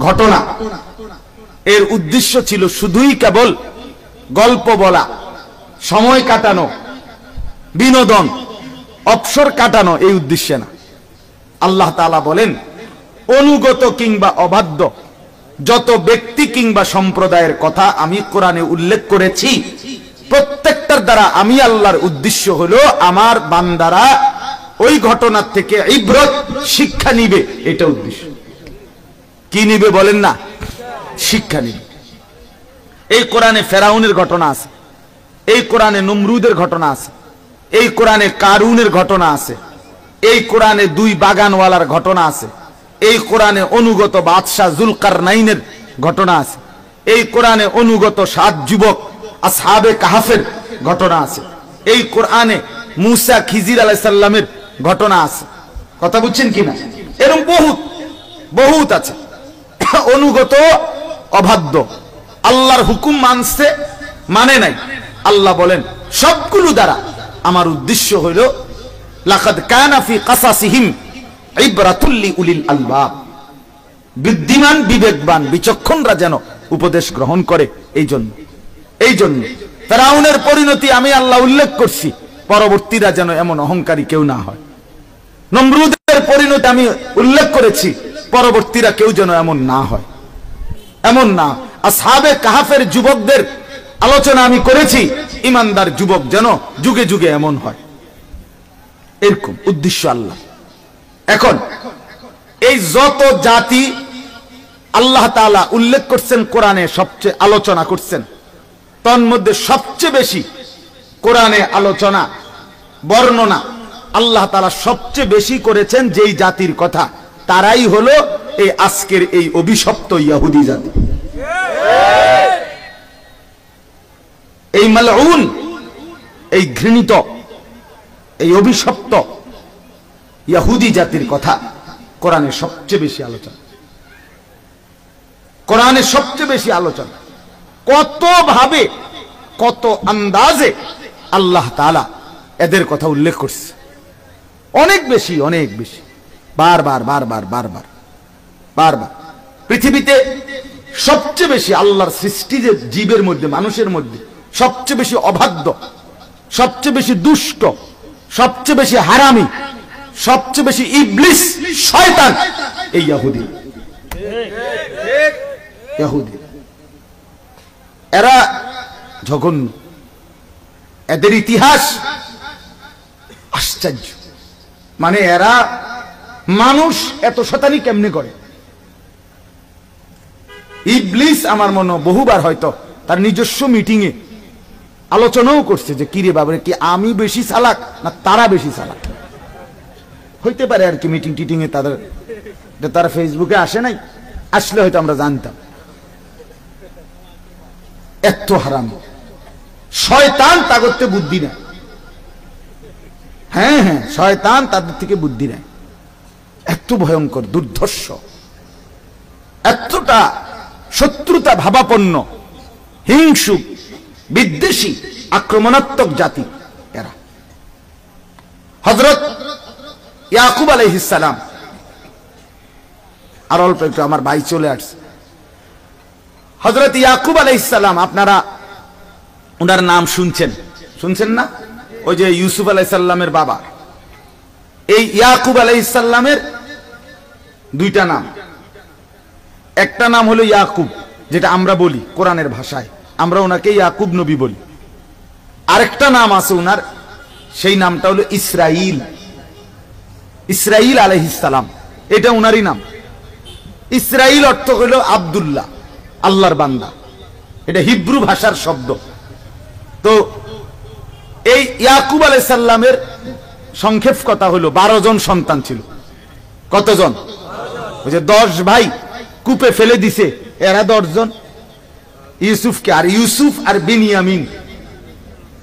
ঘটনা, এর উদ্দেশ্য ছিল শুধুই কেবল গল্প বলা, সময় কাটানো, বিনোদন, অবসর কাটানো, এই উদ্দেশ্যে না। আল্লাহ তাআলা বলেন, অনুগত কিংবা অবাধ্য যত ব্যক্তি কিংবা সম্প্রদায়ের কথা আমি কোরআনে উল্লেখ করেছি, প্রত্যেকটার দ্বারা আমি আল্লাহর উদ্দেশ্য হলো আমার বান্দারা ওই ঘটনার থেকে ইবরত, শিক্ষা নিবে। এটা উদ্দেশ্য। কি নিবে বলেন না? শিক্ষা নিবে। এই কোরআনে ফেরাউনের ঘটনা আছে, এই কোরআনে নমরুদের ঘটনা আছে, এই কোরআনে কারুনের ঘটনা আছে, এই কোরআনে 2 বাগানওয়ালার ঘটনা আছে, এই কোরআনে অনুগত বাদশাহ জুলকারনাইনের ঘটনা আছে, এই কোরআনে অনুগত 7 যুবক আসহাবে কাহাফের ঘটনা আছে, এই কোরআনে মুসা খিজির আলাইহিস সালামের ঘটনা আছে। কথা বুঝছেন কিনা? এরকম বহুত বহুত আছে। অনুগত, অবাধ্য, আল্লাহর হুকুম মানছে, মানে নাই। আল্লাহ বলেন সবগুলো দ্বারা আমার উদ্দেশ্য হইল লাকাদ কানা ফি কাসাসিহিম ইবরাতুল লিউলিল আলবাব, বুদ্ধিমান, বিবেকবান, বিচক্ষণরা যেন উপদেশ গ্রহণ করে। এই জন্য ফেরাউনের পরিণতি আমি আল্লাহ উল্লেখ করছি, পরবর্তীরা যেন এমন অহংকারী কেউ না হয়। নমরুদের পরিণতি আমি উল্লেখ করেছি, পরবর্তীরা কেউ যেন এমন না হয়, এমন না। আসহাবে কাহাফের যুবকদের আলোচনা আমি করেছি, ইমানদার যুবক যেন যুগে যুগে এমন হয়। এরকম উদ্দেশ্য আল্লাহ। এখন এই যত জাতি আল্লাহ তাআলা উল্লেখ করছেন কোরআনে, সবচেয়ে আলোচনা করছেন, তন্মধ্যে সবচেয়ে বেশি কোরআনে আলোচনা, বর্ণনা আল্লাহ তাআলা সবচেয়ে বেশি করেছেন যেই জাতির কথা, তারাই হলো এই আজকের এই অভিশপ্ত ইহুদি জাতি। এই মালউন, এই ঘৃণিত, এই অভিশপ্ত ইহুদি জাতির কথা কোরআনে সবচেয়ে বেশি আলোচনা। কোরআনে সবচেয়ে বেশি আলোচনা। কত ভাবে, কত আন্দাজে আল্লাহ তাআলা এদের কথা উল্লেখ করছে, অনেক বেশি, অনেক বেশি, বারবার বারবার বারবার বারবার। পৃথিবীতে সবচেয়ে বেশি আল্লাহর সৃষ্টি যে জীবের মধ্যে, মানুষের মধ্যে সবচেয়ে বেশি অবাধ্য, সবচেয়ে বেশি দুষ্ট, সবচেয়ে বেশি হারামি, সবচেয়ে বেশি ইবলিস, শয়তান এই ইহুদি। ইহুদি এরা জঘন্য, এদের ইতিহাস আশ্চর্য। মানে এরা মানুষ এত শয়তানি কেমনে করে? ইবলিস আমার মনে বহুবার হয়তো তার নিজস্ব মিটিং এ আলোচনাও করছে যে কিরে বাবা, কি আমি বেশি চালাক না তারা বেশি চালাক? হইতে পারে আর কি, মিটিং টিটিং এ তারা ফেসবুকে আসে নাই, আসলে হয়তো আমরা জানতাম। এত হারাম শয়তান, তাগতে বুদ্ধি নেয়। হ্যাঁ হ্যাঁ, শয়তান তাদের থেকে বুদ্ধি নেয়। এত ভয়ঙ্কর, দুর্ধর্ষ, এতটা শত্রুতা ভাবাপন্ন, হিংসুক, বিদ্বেষী, আক্রমণাত্মক জাতি এরা। হযরত ইয়াকুব আলাইহিস সালাম, আর অল্প একটু, আমার ভাই চলে আসছে। হযরত ইয়াকুব আলাইহিস সালাম, আপনারা ওনার নাম শুনছেন না? ওই যে ইউসুফ আলাইহিস সালামের বাবা। এই ইয়াকুব আলাইহিস সালামের 2টা নাম। একটা নাম হলো ইয়াকুব, যেটা আমরা বলি কোরআনের ভাষায়, আমরা ওনাকে ইয়াকুব নবী বলি। আরেকটা নাম আছে ওনার, সেই নামটা হলো ইসরাইল। ইসরাইল আলাইহিস সালাম, এটা ওনারই নাম। ইসরাইল অর্থ হলো আব্দুল্লাহ, আল্লাহর বান্দা। এটা হিব্রু ভাষার শব্দ। তো এই ইয়াকুব আলাইহিস সালামের সংক্ষেপ কথা হলো 12 জন সন্তান ছিল। কতজন? ওই যে 10 ভাই কূপে ফেলে দিছে, এরা 10 জন। ইউসুফকে, আর ইউসুফ আর বিনিয়ামিন,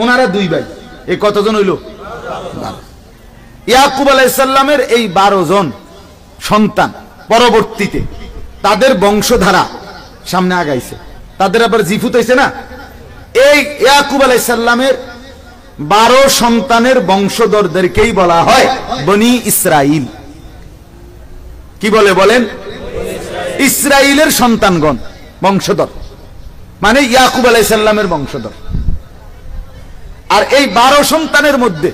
ওনারা 2 ভাই। এই কতজন হইল? ইয়াকুব আলাইহিস সালামের এই 12 জন সন্তান পরবর্তীতে তাদের বংশধারা সামনে আগাইছে, তাদের আবার জিফুত হইছে না। এই ইয়াকুব আলাইহিস সালামের 12 সন্তানের বংশধরদেরকেই বলা হয় বনি ইসরাইল। কি বলে বলেন? ইসরাইলের সন্তানগণ, বংশধর, মানে ইয়াকুব আলাইহিস সালামের বংশধর। আর এই 12 সন্তানের মধ্যে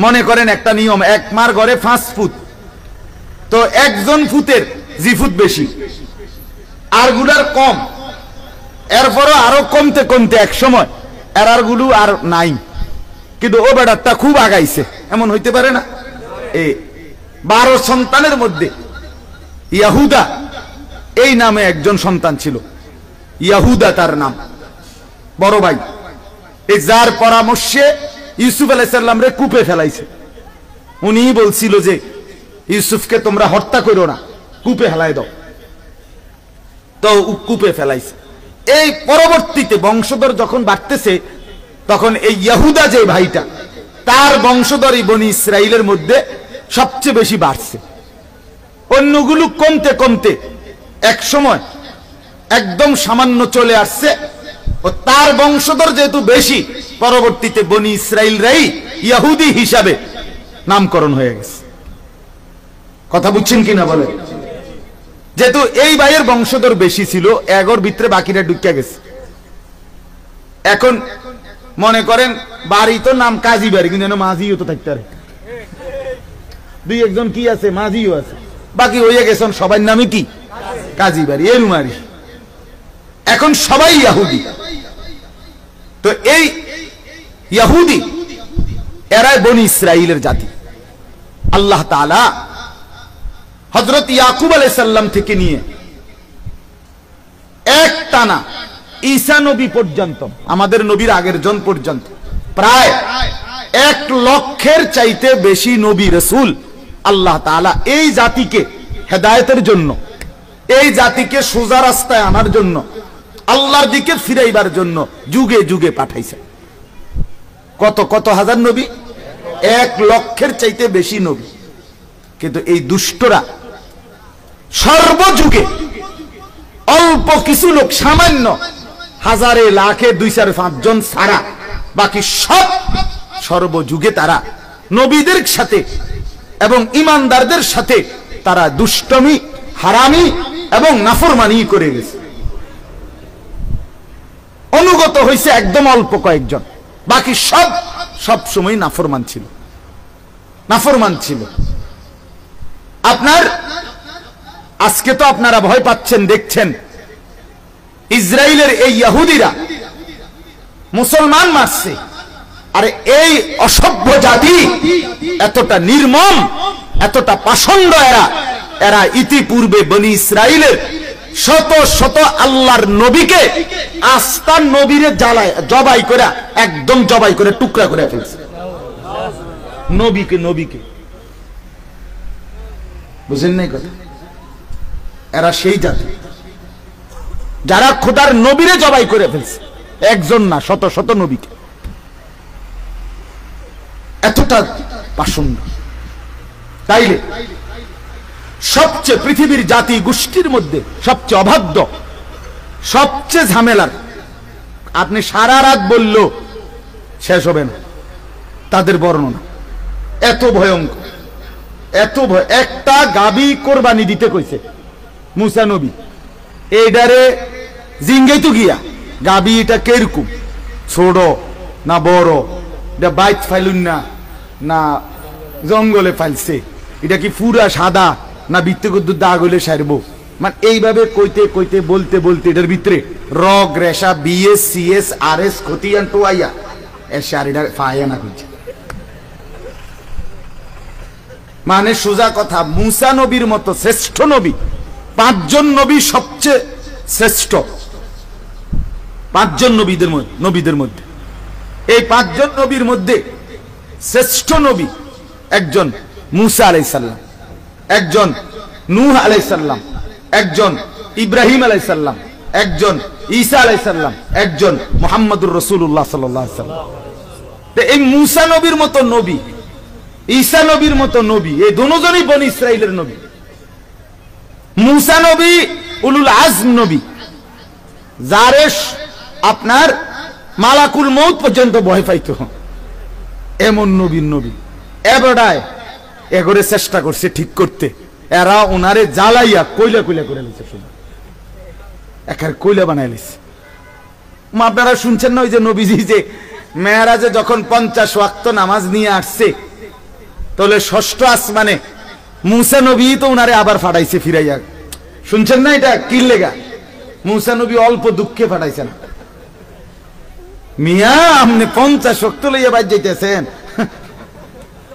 মনে করেন একটা নিয়ম, এক মার ঘরে 5 ফুট, তো একজন ফুতের জিফুত বেশি, আর গুলার কম, এরপরও আরো কমতে কমতে এক সময় এরার গুলো আর নাই, কিন্তু ও বেড়াটা খুব আগাইছে, এমন হইতে পারে না? এই 12 সন্তানের মধ্যে ইয়াহুদা এই নামে একজন সন্তান ছিল, ইয়াহুদা তার নাম, বড় ভাই, এই যার পরামর্শে ইউসুফ আলাইহিস সালাম রে কূপে ফেলাইছে। উনি বলছিল যে ইউসুফকে তোমরা হত্যা করো না, কূপে ফেলাই দাও, তো কূপে ফেলাইছে। এই পরবর্তীতে বংশধর যখন বাড়তেছে, তখন এই ইয়াহুদা যে ভাইটা, তার বংশধরই বনি ইসরাইলের মধ্যে সবচেয়ে বেশি বাড়ছে। অন্যগুলো কমতে কমতে এক সময় একদম সামান্য চলে আসছে, ও তার বংশধর যেহেতু বেশি, পরবর্তীতে বনি ইসরাইলরাই ইহুদি হিসাবে নামকরণ হয়ে গেছে। কথা বুঝছেন কিনা বলেন? যেহেতু এই ভাইয়ের বংশধর বেশি ছিল, এগোর ভিতরে বাকিরা ঢুকে গেছে। এখন মনে করেন বাড়ি তো নাম কাজী বাড়ি, কিন্তু মাঝিও তো থাকতে পারে, 2-1 কি আছে, মাঝিও আছে, বাকি হয়ে গেছেন সবার নামে কি কাজী বাড়ি, এরুমারি। এখন সবাই ইহুদি। তো এই ইহুদি এরাই বনি ইসরাইলের জাতি। আল্লাহ তাআলা হযরত ইয়াকুব আলাইহিস সালাম থেকে নিয়ে এক টানা ঈসা নবী পর্যন্ত, আমাদের নবীর আগের জন পর্যন্ত প্রায় 1 লক্ষের চাইতে বেশি নবী রাসূল আল্লাহ তাআলা এই জাতিকে হেদায়েতের জন্য, এই জাতিকে সোজা রাস্তায় আনার জন্য, আল্লাহর দিকে ফিরাইবার জন্য যুগে যুগে পাঠাইছে। কত কত হাজার নবী, 1 লক্ষের চাইতে বেশি নবী। কিন্তু এই দুষ্টরা সর্বযুগে অল্প কিছু লোক, সামান্য হাজারে লাখে 2-4-5 জন ছাড়া বাকি সব সর্বযুগে তারা নবীদের সাথে এবং ইমানদারদের সাথে তারা দুষ্টমি, হারামি এবং নাফরমানি করে গেছে। অনুগত হয়েছে একদম অল্প কয়েকজন, বাকি সব সময় নাফরমান ছিল, নাফরমান ছিল। আপনার আজকে তো আপনারা ভয় পাচ্ছেন, দেখছেন ইসরায়েলের এই ইহুদিরা মুসলমান মারছে। আরে এই অসভ্য জাতি এতটা নির্মম, এতটা পাষণ্ড, এরা ইতিপূর্বে বনি ইসরায়েলের শত শত আল্লাহর নবীকে, আস্তার নবীরে জ্বালায় জবাই করে, একদম জবাই করে টুকরা করে ফেলছে। নবীকে বুঝেন নাই কথা? এরা সেই জাতি যারা খোদার নবীরে জবাই করে ফেলছে, একজন না, শত শত নবীকে। এতটা পাষণ্ড। তাইলে সবচেয়ে পৃথিবীর জাতি গোষ্ঠীর মধ্যে সবচেয়ে অবাধ্য, সবচেয়ে ঝামেলার, আপনি সারা রাত বললো শেষ হবে না তাদের বর্ণনা। এত ভয়ঙ্কর, এত ভয়। একটা গাবি কোরবানি দিতে কইছে মুসা নবী, এইটারে জিঙ্গাইতো গিয়া গাবি এটা কিরকম, ছোট না বড়, এটা বাইত ফাইলুন না জঙ্গলে ফাইলছে, এটা কি পুরা সাদা না বিত্তগুদ্দু দাগ হইলে সারবো, মানে এইভাবে কইতে কইতে বলতে বলতে এটার ভিতরে রগ রেশা বিএস সিএস আরএস খতিয়ান টোয়াইয়া এর শাড়িটা ফায়া না কইছে। মানে সোজা কথা, মুসা নবীর মতো শ্রেষ্ঠ নবী, 5 জন নবী সবচেয়ে শ্রেষ্ঠ, 5 জন নবীদের মধ্যে এই 5 জন নবীর মধ্যে শ্রেষ্ঠ নবী একজন মুসা আলাইহিস সালাম, একজন নূহ আলাইহিস সালাম, একজন ইব্রাহিম আলাইহিস সালাম, একজন ঈসা আলাইহিস সালাম, একজন মুহাম্মদুর রাসূলুল্লাহ সাল্লাল্লাহু আলাইহি ওয়াসাল্লাম। এই মুসা নবীর মতো নবী, ঈসা নবীর মতো নবী, এই দুজনই বনি ইসরাইলের নবী। মুসা নবী উলুল আজম নবী, যারে আপনার মালাকুল মউত পর্যন্ত ভয় পাইতো, এমন নবীর নবী। এবারে এগরে চেষ্টা করছে ঠিক করতে, এরা ওনারে জ্বালাইয়া কইলা কইলা করে লিছে, শুনে একার কইলা বানাই লিছে। আপনারা শুনছেন না ওই যে নবীজি যে মেরাজে যখন 50 ওয়াক্ত নামাজ নিয়ে আসছে, তাহলে ষষ্ঠ আসমানে মুসা নবী তো উনারে আবার ফাটাইছে ফিরাইয়া। শুনছেন না এটা কি লেগা? মুসা নবী অল্প দুঃখে ফাটাইছেন। মিয়া আপনি 50 ওয়াক্ত লইয়া বাজ যাইতেছেন,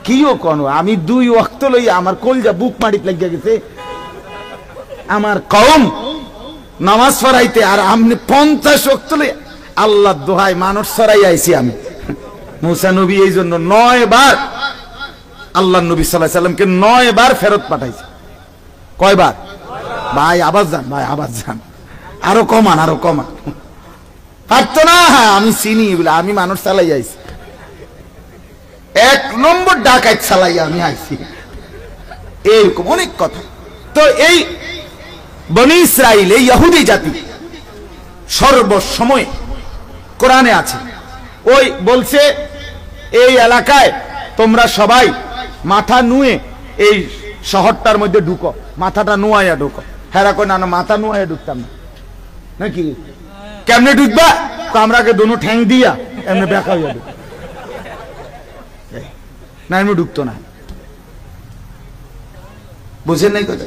কিও কোন আমি 2 ওয়াক্ত লইয়া আমার কলজা বুক মাটিতে লাগিয়া গেছে। আমার কওম নামাজ পড়াইতে আর আপনি 50 ওয়াক্ত লইয়া। আল্লাহ দোহাই মানুষ ছড়াই আইছি আমি। মুসা নবী এই জন্য 9 বার আল্লাহ নবী সাল্লাল্লাহু আলাইহি সাল্লামকে 9 বার ফেরত পাঠাইছে। কয়বার? ভাই আবার যান, ভাই আবার যান, আরো কমান, আরো কমান। পারতো না, আমি চিনি বলে আমি মানুষ চালাই আইছি। 1 নম্বর ডাকাত চালাই আমি আইছি, এরকম অনেক কথা। তো এই বনি ইসরাইল, এই ইহুদি জাতি সর্বসময় কোরআনে আছে, ওই বলছে এই এলাকায় তোমরা সবাই মাথা নুয়ে এই শহরটার মধ্যে ঢুকো, মাথাটা নুয়াইয়া ঢুকো। হেরা কই না না মাথা নুয়াইয়া ঢুকতাম না, নাকি কেমনে ঢুকবা? আমরাকে দোনো ঠ্যাং দিয়া এমনি বেকা হইয়া ঢুক না, এমনি ঢুকতো না। বুঝেন নাই কথা?